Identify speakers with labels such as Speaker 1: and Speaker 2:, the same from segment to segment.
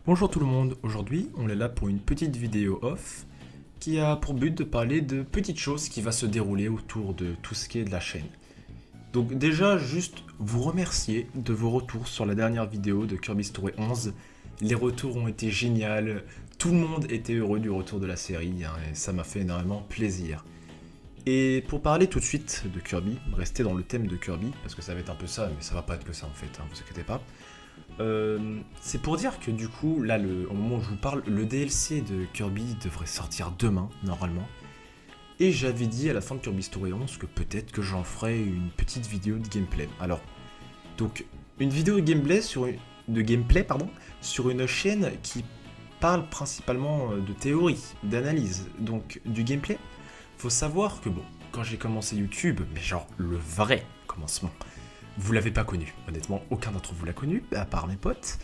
Speaker 1: Bonjour tout le monde, aujourd'hui on est là pour une petite vidéo off qui a pour but de parler de petites choses qui va se dérouler autour de tout ce qui est de la chaîne. Donc déjà juste vous remercier de vos retours sur la dernière vidéo de Kirby Story 11. Les retours ont été géniaux, tout le monde était heureux du retour de la série et ça m'a fait énormément plaisir. Et pour parler tout de suite de Kirby, rester dans le thème de Kirby, parce que ça va être un peu ça, mais ça va pas être que ça en fait, vous inquiétez pas. C'est pour dire que du coup, là, au moment où je vous parle, le DLC de Kirby devrait sortir demain, normalement. Et j'avais dit à la fin de Kirby Story 11 que peut-être que j'en ferais une petite vidéo de gameplay. Alors, donc, une vidéo de gameplay, sur une chaîne qui parle principalement de théorie, d'analyse, donc du gameplay. Faut savoir que bon, quand j'ai commencé YouTube, mais genre le vrai commencement, vous l'avez pas connu, honnêtement, aucun d'entre vous l'a connu, à part mes potes.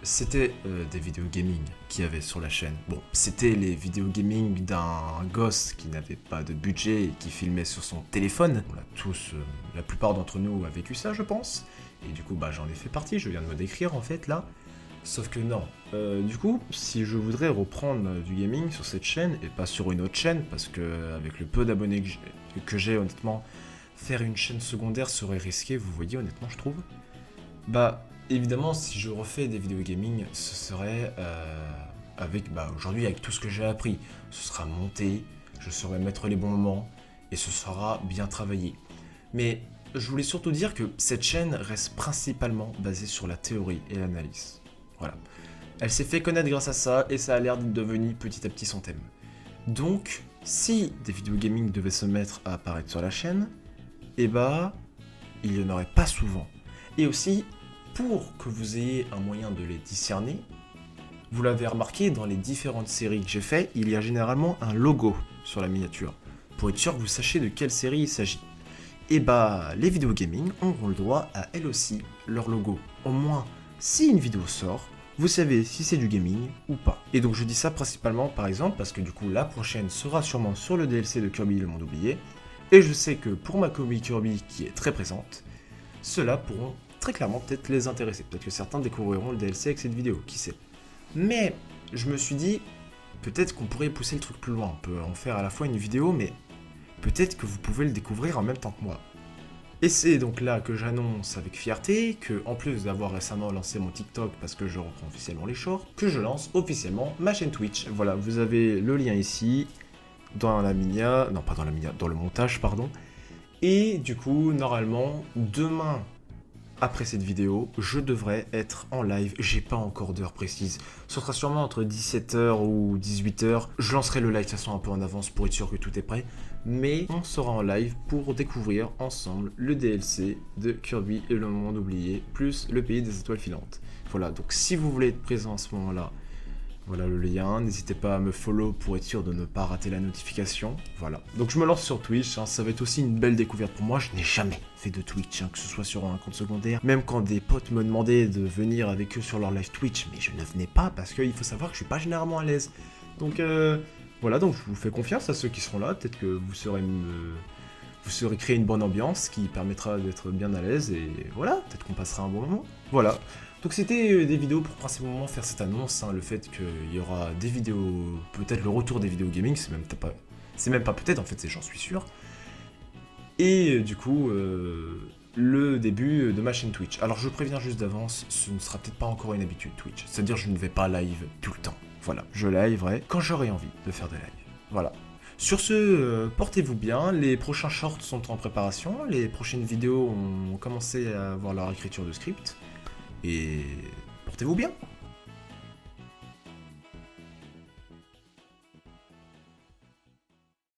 Speaker 1: C'était des vidéos gaming qu'il y avait sur la chaîne. Bon, c'était les vidéos gaming d'un gosse qui n'avait pas de budget et qui filmait sur son téléphone. On a tous, la plupart d'entre nous a vécu ça, je pense. Et du coup, bah, j'en ai fait partie, je viens de me décrire en fait là. Sauf que non. Du coup, si je voudrais reprendre du gaming sur cette chaîne et pas sur une autre chaîne, parce que avec le peu d'abonnés que j'ai, honnêtement, faire une chaîne secondaire serait risqué, vous voyez, honnêtement, je trouve. Bah, évidemment, si je refais des vidéos gaming, ce serait aujourd'hui, avec tout ce que j'ai appris. Ce sera monté, je saurai mettre les bons moments, et ce sera bien travaillé. Mais je voulais surtout dire que cette chaîne reste principalement basée sur la théorie et l'analyse. Voilà. Elle s'est fait connaître grâce à ça, et ça a l'air d'être devenu petit à petit son thème. Donc, si des vidéos gaming devaient se mettre à apparaître sur la chaîne, eh bah, il n'y en aurait pas souvent. Et aussi, pour que vous ayez un moyen de les discerner, vous l'avez remarqué dans les différentes séries que j'ai fait, il y a généralement un logo sur la miniature, pour être sûr que vous sachiez de quelle série il s'agit. Et bah, les vidéos gaming auront le droit à elles aussi leur logo. Au moins, si une vidéo sort, vous savez si c'est du gaming ou pas. Et donc je dis ça principalement par exemple parce que du coup la prochaine sera sûrement sur le DLC de Kirby le monde oublié. Et je sais que pour ma communauté Kirby qui est très présente, ceux-là pourront très clairement peut-être les intéresser. Peut-être que certains découvriront le DLC avec cette vidéo, qui sait. Mais je me suis dit, peut-être qu'on pourrait pousser le truc plus loin. On peut en faire à la fois une vidéo, mais peut-être que vous pouvez le découvrir en même temps que moi. Et c'est donc là que j'annonce avec fierté que, en plus d'avoir récemment lancé mon TikTok parce que je reprends officiellement les shorts, que je lance officiellement ma chaîne Twitch. Voilà, vous avez le lien ici, dans la minia, non pas dans la minia, dans le montage, pardon. Et du coup, normalement, demain, après cette vidéo, je devrais être en live. J'ai pas encore d'heure précise. Ce sera sûrement entre 17h ou 18h. Je lancerai le live de toute façon un peu en avance pour être sûr que tout est prêt. Mais on sera en live pour découvrir ensemble le DLC de Kirby et le monde oublié, plus le pays des étoiles filantes. Voilà, donc si vous voulez être présent à ce moment-là, voilà le lien, n'hésitez pas à me follow pour être sûr de ne pas rater la notification. Voilà. Donc je me lance sur Twitch, ça va être aussi une belle découverte pour moi. Je n'ai jamais fait de Twitch, que ce soit sur un compte secondaire. Même quand des potes me demandaient de venir avec eux sur leur live Twitch, mais je ne venais pas parce qu'il faut savoir que je suis pas généralement à l'aise. Donc voilà, donc je vous fais confiance à ceux qui seront là. Peut-être que vous saurez créer une bonne ambiance qui permettra d'être bien à l'aise et voilà, peut-être qu'on passera un bon moment. Voilà. Donc c'était des vidéos pour principalement faire cette annonce, le fait qu'il y aura des vidéos, peut-être le retour des vidéos gaming, c'est même pas peut-être en fait, j'en suis sûr. Et du coup, le début de ma chaîne Twitch. Alors je préviens juste d'avance, ce ne sera peut-être pas encore une habitude Twitch, c'est-à-dire je ne vais pas live tout le temps. Voilà, je liverai quand j'aurai envie de faire des lives. Voilà. Sur ce, portez-vous bien, les prochains shorts sont en préparation, les prochaines vidéos ont commencé à avoir leur écriture de script. Et portez-vous bien.